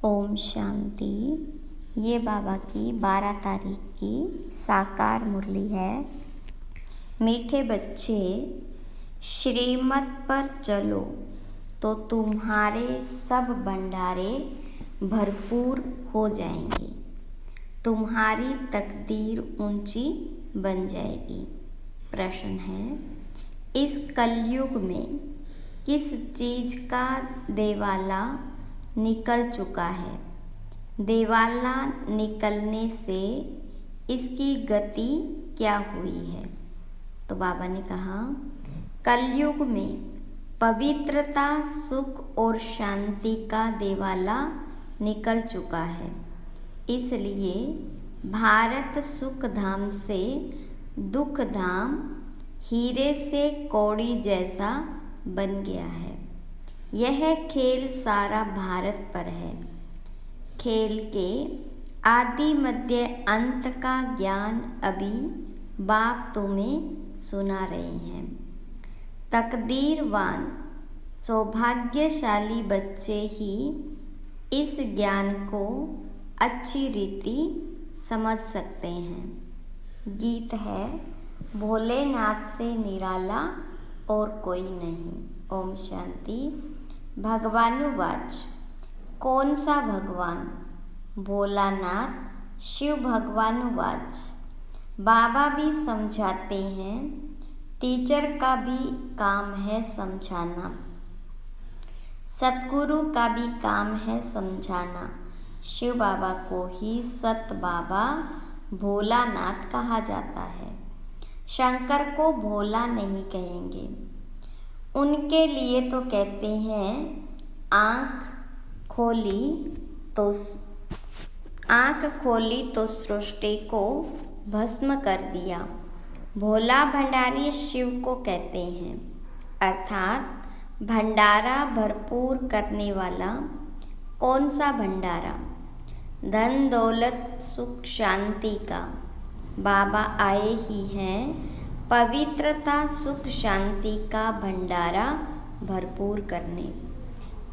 ओम शांति। ये बाबा की 12 तारीख की साकार मुरली है। मीठे बच्चे, श्रीमत पर चलो तो तुम्हारे सब भंडारे भरपूर हो जाएंगे। तुम्हारी तकदीर ऊंची बन जाएगी। प्रश्न है, इस कलयुग में किस चीज़ का देवाला निकल चुका है? देवाला निकलने से इसकी गति क्या हुई है? तो बाबा ने कहा, कलयुग में पवित्रता, सुख और शांति का देवाला निकल चुका है। इसलिए भारत सुख धाम से दुख धाम, हीरे से कौड़ी जैसा बन गया है। यह खेल सारा भारत पर है। खेल के आदि मध्य अंत का ज्ञान अभी बाप तुम्हें सुना रहे हैं। तकदीरवान सौभाग्यशाली बच्चे ही इस ज्ञान को अच्छी रीति समझ सकते हैं। गीत है, भोलेनाथ से निराला और कोई नहीं। ओम शांति। भगवानुवाच, कौन सा भगवान? भोलानाथ शिव भगवानुवाच। बाबा भी समझाते हैं, टीचर का भी काम है समझाना, सतगुरु का भी काम है समझाना। शिव बाबा को ही सत बाबा भोलानाथ कहा जाता है। शंकर को भोला नहीं कहेंगे। उनके लिए तो कहते हैं, आँख खोली तो सृष्टि को भस्म कर दिया। भोला भंडारी शिव को कहते हैं, अर्थात भंडारा भरपूर करने वाला। कौन सा भंडारा? धन दौलत सुख शांति का। बाबा आए ही हैं पवित्रता सुख शांति का भंडारा भरपूर करने।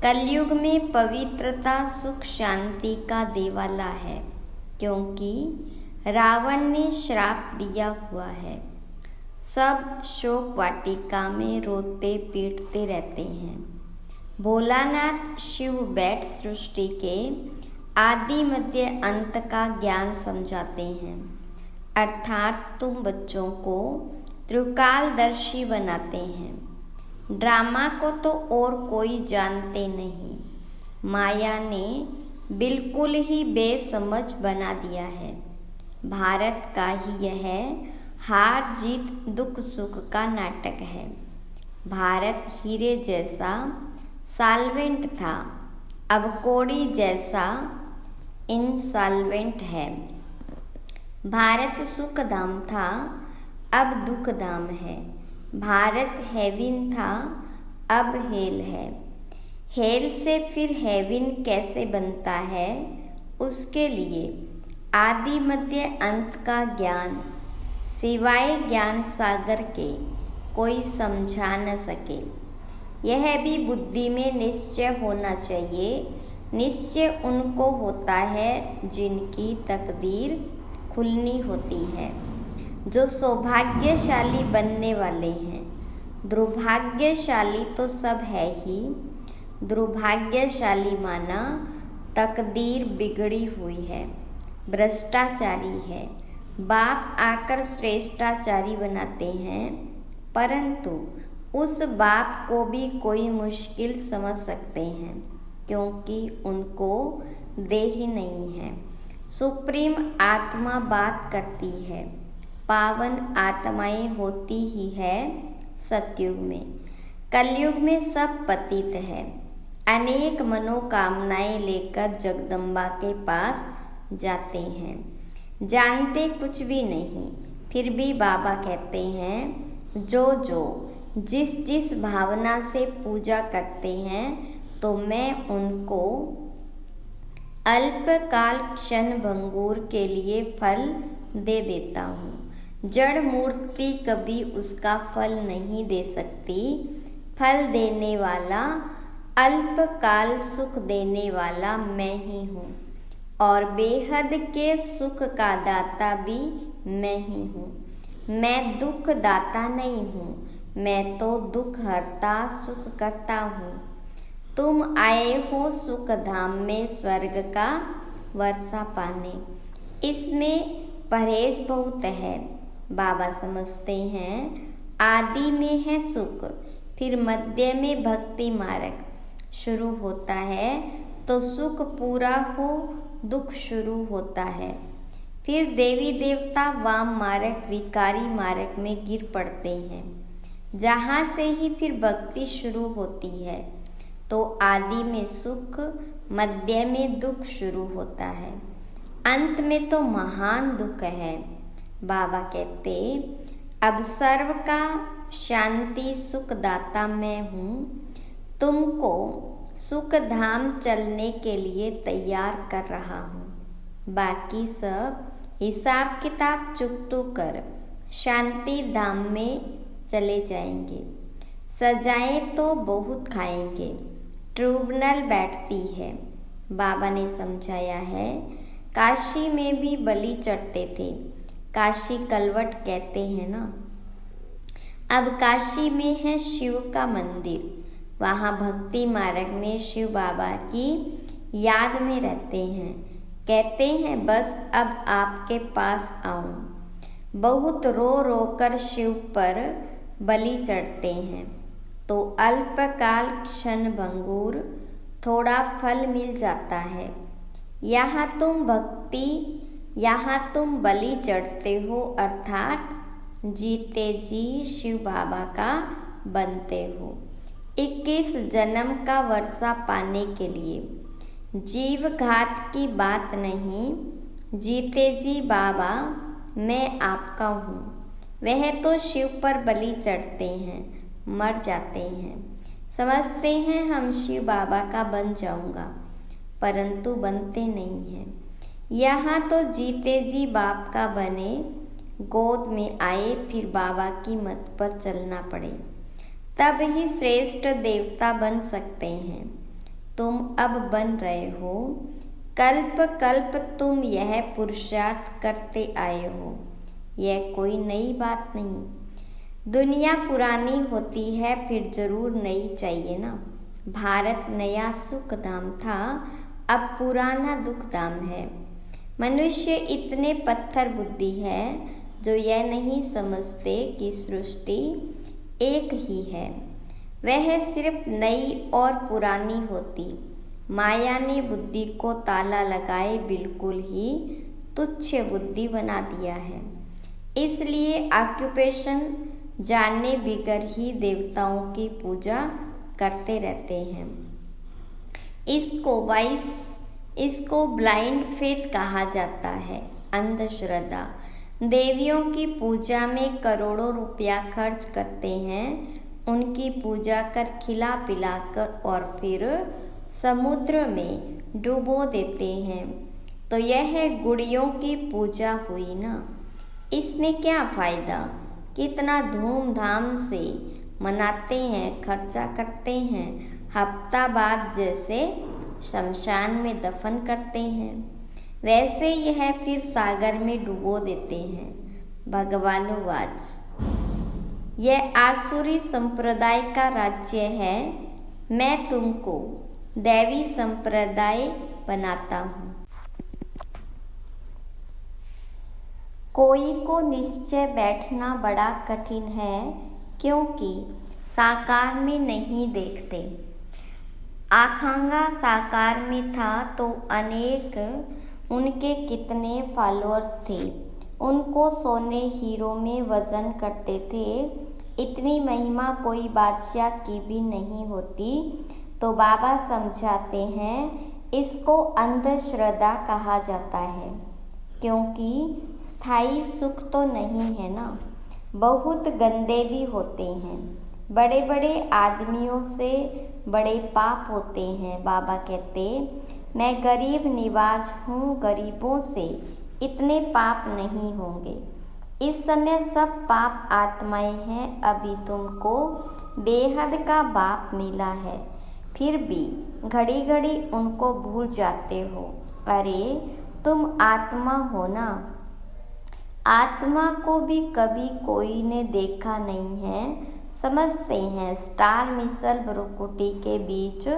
कलयुग में पवित्रता सुख शांति का देवाला है, क्योंकि रावण ने श्राप दिया हुआ है। सब शोक वाटिका में रोते पीटते रहते हैं। भोलानाथ शिव बैठ सृष्टि के आदि मध्य अंत का ज्ञान समझाते हैं, अर्थात तुम बच्चों को त्रिकालदर्शी बनाते हैं। ड्रामा को तो और कोई जानते नहीं। माया ने बिल्कुल ही बेसमझ बना दिया है। भारत का ही यह हार जीत दुख सुख का नाटक है। भारत हीरे जैसा सॉल्वेंट था, अब कौड़ी जैसा इंसॉल्वेंट है। भारत सुख धाम था, अब दुख धाम है। भारत हेविन था, अब हेल है। हेल से फिर हेविन कैसे बनता है? उसके लिए आदि मध्य अंत का ज्ञान सिवाय ज्ञान सागर के कोई समझा न सके। यह भी बुद्धि में निश्चय होना चाहिए। निश्चय उनको होता है जिनकी तकदीर खुलनी होती है, जो सौभाग्यशाली बनने वाले हैं। दुर्भाग्यशाली तो सब है ही। दुर्भाग्यशाली माना तकदीर बिगड़ी हुई है, भ्रष्टाचारी है। बाप आकर श्रेष्ठाचारी बनाते हैं, परंतु उस बाप को भी कोई मुश्किल समझ सकते हैं, क्योंकि उनको देह नहीं है। सुप्रीम आत्मा बात करती है। पावन आत्माएं होती ही है सतयुग में। कलयुग में सब पतित है। अनेक मनोकामनाएं लेकर जगदम्बा के पास जाते हैं, जानते कुछ भी नहीं। फिर भी बाबा कहते हैं, जो जिस भावना से पूजा करते हैं, तो मैं उनको अल्पकाल क्षण भंगूर के लिए फल दे देता हूँ। जड़ मूर्ति कभी उसका फल नहीं दे सकती। फल देने वाला अल्पकाल सुख देने वाला मैं ही हूँ और बेहद के सुख का दाता भी मैं ही हूँ। मैं दुख दाता नहीं हूँ, मैं तो दुख हरता सुख करता हूँ। तुम आए हो सुख धाम में स्वर्ग का वर्षा पाने। इसमें परहेज बहुत है। बाबा समझते हैं आदि में है सुख, फिर मध्य में भक्ति मार्ग शुरू होता है तो सुख पूरा हो दुख शुरू होता है। फिर देवी देवता वाम मार्ग विकारी मार्ग में गिर पड़ते हैं, जहाँ से ही फिर भक्ति शुरू होती है। तो आदि में सुख, मध्य में दुख शुरू होता है, अंत में तो महान दुख है। बाबा कहते अब सर्व का शांति सुख दाता मैं हूँ, तुमको सुख धाम चलने के लिए तैयार कर रहा हूँ। बाकी सब हिसाब किताब चुकतू कर शांति धाम में चले जाएंगे। सजाएं तो बहुत खाएंगे, ट्रिब्यूनल बैठती है। बाबा ने समझाया है काशी में भी बलि चढ़ते थे, काशी कलवट कहते हैं ना। अब काशी में है शिव का मंदिर, वहाँ भक्ति मार्ग में शिव बाबा की याद में रहते हैं। कहते हैं बस अब आपके पास आऊं। बहुत रो रो कर शिव पर बलि चढ़ते हैं तो अल्पकाल क्षण भंगुर थोड़ा फल मिल जाता है। यहाँ तुम बलि चढ़ते हो, अर्थात जीते जी शिव बाबा का बनते हो। 21 जन्म का वर्षा पाने के लिए जीव घात की बात नहीं, जीते जी बाबा मैं आपका हूँ। वह तो शिव पर बलि चढ़ते हैं, मर जाते हैं, समझते हैं हम शिव बाबा का बन जाऊंगा, परंतु बनते नहीं हैं। यहाँ तो जीते जी बाप का बने, गोद में आए, फिर बाबा की मत पर चलना पड़े, तब ही श्रेष्ठ देवता बन सकते हैं। तुम अब बन रहे हो, कल्प कल्प तुम यह पुरुषार्थ करते आए हो, यह कोई नई बात नहीं। दुनिया पुरानी होती है फिर जरूर नई चाहिए ना। भारत नया सुख धाम था, अब पुराना दुख धाम है। मनुष्य इतने पत्थर बुद्धि है जो यह नहीं समझते कि सृष्टि एक ही है, वह सिर्फ नई और पुरानी होती। माया ने बुद्धि को ताला लगाए बिल्कुल ही तुच्छ बुद्धि बना दिया है। इसलिए ऑक्यूपेशन जानने बिगर ही देवताओं की पूजा करते रहते हैं। इसको ब्लाइंड फेथ कहा जाता है, अंधश्रद्धा। देवियों की पूजा में करोड़ों रुपया खर्च करते हैं, उनकी पूजा कर खिला पिलाकर और फिर समुद्र में डुबो देते हैं। तो यह गुड़ियों की पूजा हुई ना। इसमें क्या फ़ायदा? कितना धूमधाम से मनाते हैं, खर्चा करते हैं, हफ्ता बाद जैसे शमशान में दफन करते हैं, वैसे यह फिर सागर में डुबो देते हैं। भगवानुवाच यह आसुरी संप्रदाय का राज्य है, मैं तुमको दैवी संप्रदाय बनाता हूँ। कोई को निश्चय बैठना बड़ा कठिन है, क्योंकि साकार में नहीं देखते। आखांगा साकार में था तो अनेक उनके कितने फॉलोअर्स थे, उनको सोने हीरो में वजन करते थे। इतनी महिमा कोई बादशाह की भी नहीं होती। तो बाबा समझाते हैं इसको अंधश्रद्धा कहा जाता है, क्योंकि स्थायी सुख तो नहीं है ना। बहुत गंदे भी होते हैं, बड़े बड़े आदमियों से बड़े पाप होते हैं। बाबा कहते मैं गरीब निवाज हूँ, गरीबों से इतने पाप नहीं होंगे। इस समय सब पाप आत्माएं हैं, अभी तुमको बेहद का बाप मिला है। फिर भी घड़ी घड़ी उनको भूल जाते हो। अरे तुम आत्मा हो ना। आत्मा को भी कभी कोई ने देखा नहीं है, समझते हैं स्टार मिसल भ्रुकुटी के बीच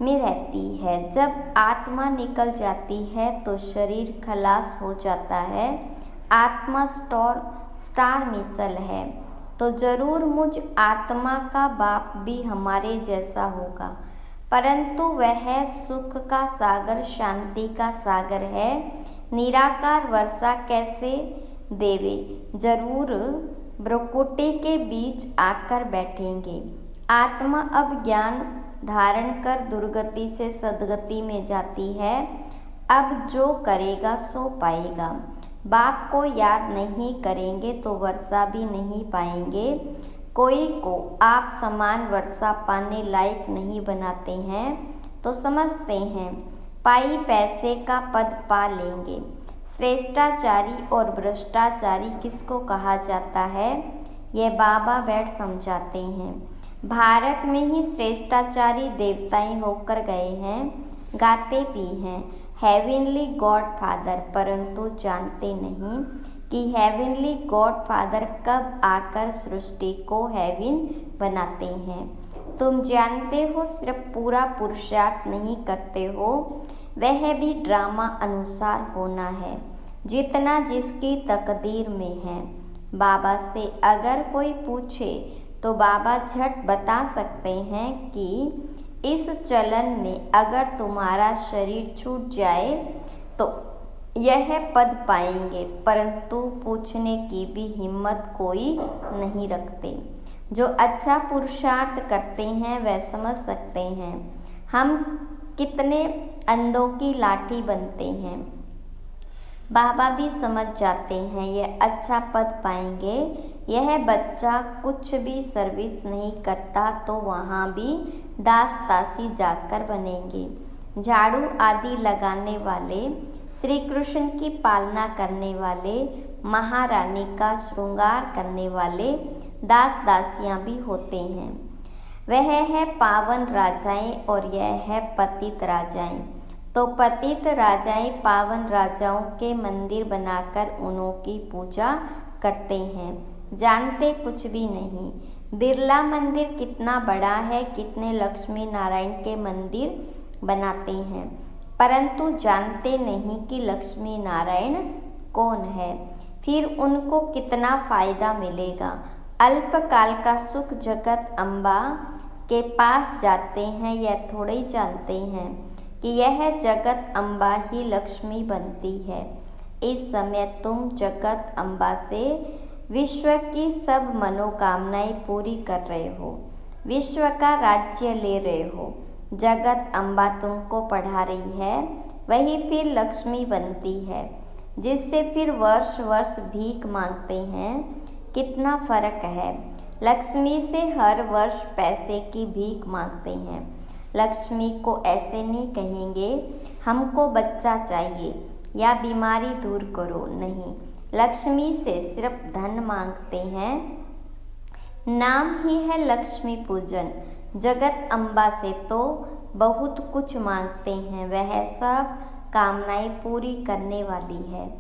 में रहती है। जब आत्मा निकल जाती है तो शरीर खलास हो जाता है। आत्मा स्टार मिसल है तो जरूर मुझ आत्मा का बाप भी हमारे जैसा होगा, परंतु वह सुख का सागर, शांति का सागर है। निराकार वर्षा कैसे देवे, जरूर भ्रुकुटी के बीच आकर बैठेंगे। आत्मा अब ज्ञान धारण कर दुर्गति से सद्गति में जाती है। अब जो करेगा सो पाएगा। बाप को याद नहीं करेंगे तो वर्षा भी नहीं पाएंगे। कोई को आप समान वर्षा पाने लायक नहीं बनाते हैं तो समझते हैं पाई पैसे का पद पा लेंगे। श्रेष्ठाचारी और भ्रष्टाचारी किसको कहा जाता है, यह बाबा बैठ समझाते हैं। भारत में ही श्रेष्ठाचारी देवताएं होकर गए हैं, गाते भी हैं हेवनली गॉड फादर, परंतु जानते नहीं कि हेवनली गॉड फादर कब आकर सृष्टि को हेवन बनाते हैं। तुम जानते हो सिर्फ पूरा पुरुषार्थ नहीं करते हो, वह भी ड्रामा अनुसार होना है, जितना जिसकी तकदीर में है। बाबा से अगर कोई पूछे तो बाबा झट बता सकते हैं कि इस चलन में अगर तुम्हारा शरीर छूट जाए तो यह पद पाएंगे, परंतु पूछने की भी हिम्मत कोई नहीं रखते। जो अच्छा पुरुषार्थ करते हैं वह समझ सकते हैं हम कितने अंधों की लाठी बनते हैं। बाबा भी समझ जाते हैं यह अच्छा पद पाएंगे। यह बच्चा कुछ भी सर्विस नहीं करता तो वहाँ भी दास दासी जाकर बनेंगे। झाड़ू आदि लगाने वाले, श्री कृष्ण की पालना करने वाले, महारानी का श्रृंगार करने वाले दास दासियाँ भी होते हैं। वह है पावन राजाएं और यह है पतित राजाएं। तो पतित राजाएं पावन राजाओं के मंदिर बनाकर उन्हों की पूजा करते हैं, जानते कुछ भी नहीं। बिरला मंदिर कितना बड़ा है, कितने लक्ष्मी नारायण के मंदिर बनाते हैं, परंतु जानते नहीं कि लक्ष्मी नारायण कौन है, फिर उनको कितना फायदा मिलेगा। अल्पकाल का सुख जगत अम्बा के पास जाते हैं, यह थोड़े ही जानते हैं कि यह जगत अम्बा ही लक्ष्मी बनती है। इस समय तुम जगत अम्बा से विश्व की सब मनोकामनाएं पूरी कर रहे हो, विश्व का राज्य ले रहे हो। जगत अम्बा तुमको पढ़ा रही है, वही फिर लक्ष्मी बनती है, जिससे फिर वर्ष वर्ष भीख मांगते हैं। कितना फर्क है। लक्ष्मी से हर वर्ष पैसे की भीख मांगते हैं। लक्ष्मी को ऐसे नहीं कहेंगे हमको बच्चा चाहिए या बीमारी दूर करो, नहीं। लक्ष्मी से सिर्फ धन मांगते हैं, नाम ही है लक्ष्मी पूजन। जगत अम्बा से तो बहुत कुछ मांगते हैं, वह सब कामनाएं पूरी करने वाली है।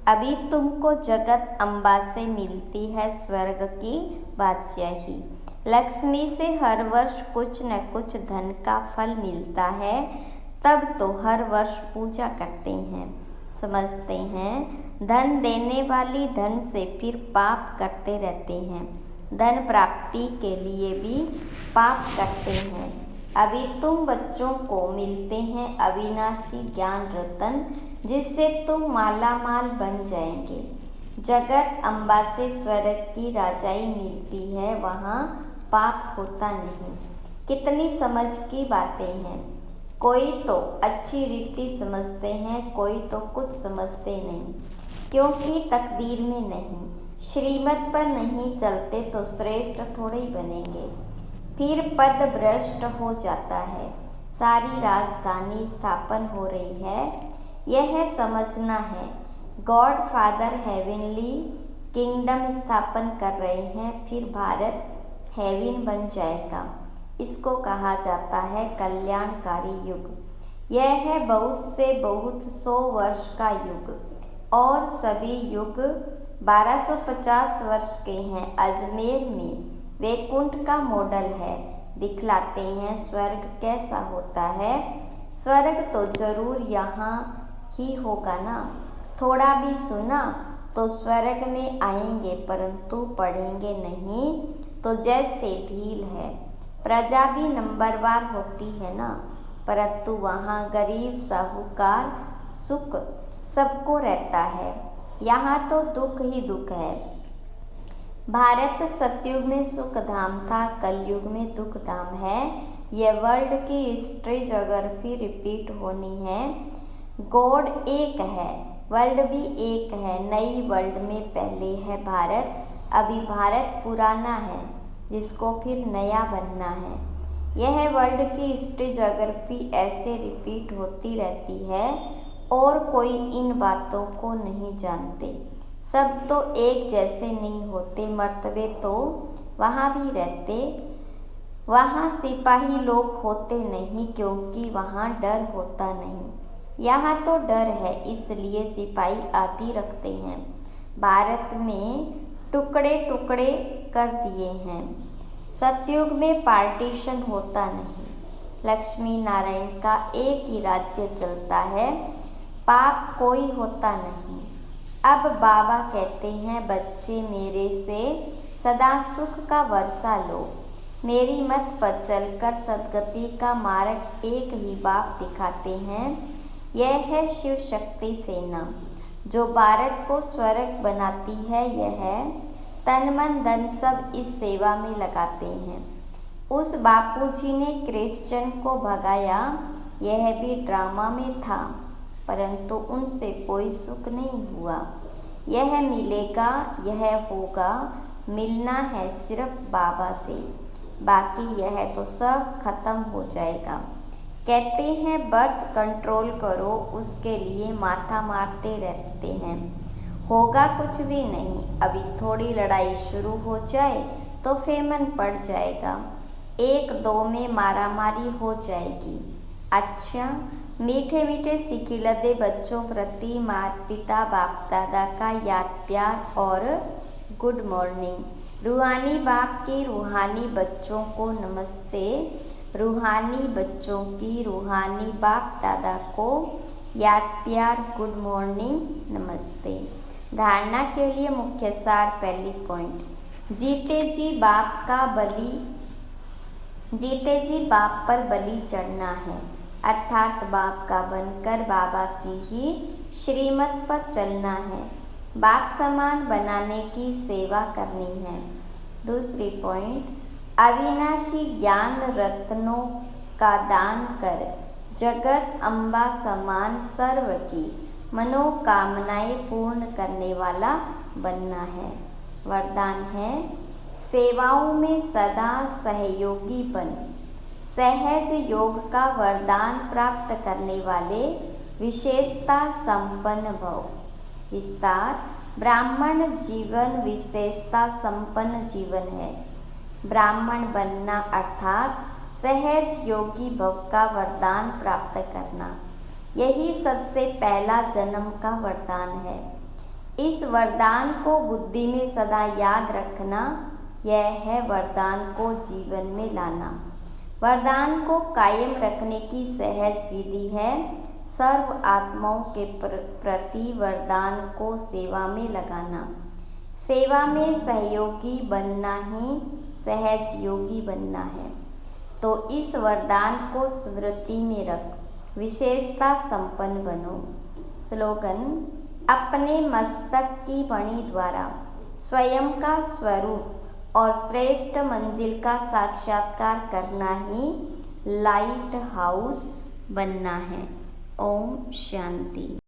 अभी तुमको जगत अम्बा से मिलती है स्वर्ग की बादशाही। लक्ष्मी से हर वर्ष कुछ न कुछ धन का फल मिलता है, तब तो हर वर्ष पूजा करते हैं। समझते हैं धन देने वाली धन से फिर पाप करते रहते हैं, धन प्राप्ति के लिए भी पाप करते हैं। अभी तुम बच्चों को मिलते हैं अविनाशी ज्ञान रतन, जिससे तुम माला माल बन जाएंगे। जगत अम्बा से स्वर्ग की राजाई मिलती है, वहाँ पाप होता नहीं। कितनी समझ की बातें हैं। कोई तो अच्छी रीति समझते हैं, कोई तो कुछ समझते नहीं, क्योंकि तकदीर में नहीं, श्रीमत पर नहीं चलते तो श्रेष्ठ थोड़े ही बनेंगे। फिर पद भ्रष्ट हो जाता है। सारी राजधानी स्थापन हो रही है, यह समझना है। गॉड फादर हेवनली किंगडम स्थापन कर रहे हैं, फिर भारत हेवन बन जाएगा। इसको कहा जाता है कल्याणकारी युग। यह है बहुत से बहुत 100 वर्ष का युग और सभी युग 1250 वर्ष के हैं। अजमेर में वैकुंठ का मॉडल है, दिखलाते हैं स्वर्ग कैसा होता है। स्वर्ग तो जरूर यहाँ ही होगा ना, थोड़ा भी सुना तो स्वर्ग में आएंगे परंतु पढ़ेंगे नहीं तो जैसे ढील है। प्रजा भी नंबरवार होती है ना, परंतु वहाँ गरीब साहूकार सुख सबको रहता है, यहाँ तो दुख ही दुख है। भारत सतयुग में सुख धाम था, कलयुग में दुख धाम है। यह वर्ल्ड की हिस्ट्री ज्योग्राफी रिपीट होनी है। गॉड एक है, वर्ल्ड भी एक है। नई वर्ल्ड में पहले है भारत, अभी भारत पुराना है जिसको फिर नया बनना है। यह वर्ल्ड की हिस्ट्री ज्योग्राफी ऐसे रिपीट होती रहती है और कोई इन बातों को नहीं जानते। सब तो एक जैसे नहीं होते, मर्तबे तो वहाँ भी रहते। वहाँ सिपाही लोग होते नहीं क्योंकि वहाँ डर होता नहीं, यहाँ तो डर है इसलिए सिपाही आदि रखते हैं। भारत में टुकड़े टुकड़े कर दिए हैं। सतयुग में पार्टीशन होता नहीं, लक्ष्मी नारायण का एक ही राज्य चलता है, पाप कोई होता नहीं। अब बाबा कहते हैं बच्चे मेरे से सदा सुख का वर्षा लो, मेरी मत पर चलकर सदगति का मार्ग एक ही बाप दिखाते हैं। यह है शिव शक्ति सेना जो भारत को स्वर्ग बनाती है। यह तन मन धन सब इस सेवा में लगाते हैं। उस बापूजी ने क्रिश्चियन को भगाया, यह भी ड्रामा में था, परंतु उनसे कोई सुख नहीं हुआ। यह मिलेगा, यह होगा, मिलना है सिर्फ बाबा से, बाकी यह तो सब खत्म हो जाएगा। कहते हैं बर्थ कंट्रोल करो, उसके लिए माथा मारते रहते हैं, होगा कुछ भी नहीं। अभी थोड़ी लड़ाई शुरू हो जाए तो फेमन पड़ जाएगा, एक दो में मारामारी हो जाएगी। अच्छा, मीठे मीठे सिखिलदे बच्चों प्रति माता पिता बाप दादा का याद प्यार और गुड मॉर्निंग। रूहानी बाप की रूहानी बच्चों को नमस्ते, रूहानी बच्चों की रूहानी बाप दादा को याद प्यार गुड मॉर्निंग नमस्ते। धारणा के लिए मुख्य सार। पहली पॉइंट, जीते जी बाप पर बलि चढ़ना है, अर्थात बाप का बनकर बाबा की ही श्रीमत पर चलना है, बाप समान बनाने की सेवा करनी है। दूसरी पॉइंट, अविनाशी ज्ञान रत्नों का दान कर जगत अम्बा समान सर्व की मनोकामनाएं पूर्ण करने वाला बनना है। वरदान है, सेवाओं में सदा सहयोगी बन, सहज योग का वरदान प्राप्त करने वाले विशेषता संपन्न भव। विस्तार, ब्राह्मण जीवन विशेषता संपन्न जीवन है। ब्राह्मण बनना अर्थात सहज योगी भव का वरदान प्राप्त करना, यही सबसे पहला जन्म का वरदान है। इस वरदान को बुद्धि में सदा याद रखना, यह है वरदान को जीवन में लाना। वरदान को कायम रखने की सहज विधि है सर्व आत्माओं के प्रति वरदान को सेवा में लगाना। सेवा में सहयोगी बनना ही सहज योगी बनना है। तो इस वरदान को स्मृति में रख, विशेषता संपन्न बनो। स्लोगन, अपने मस्तक की मणि द्वारा स्वयं का स्वरूप और श्रेष्ठ मंजिल का साक्षात्कार करना ही लाइट हाउस बनना है। ओम शांति।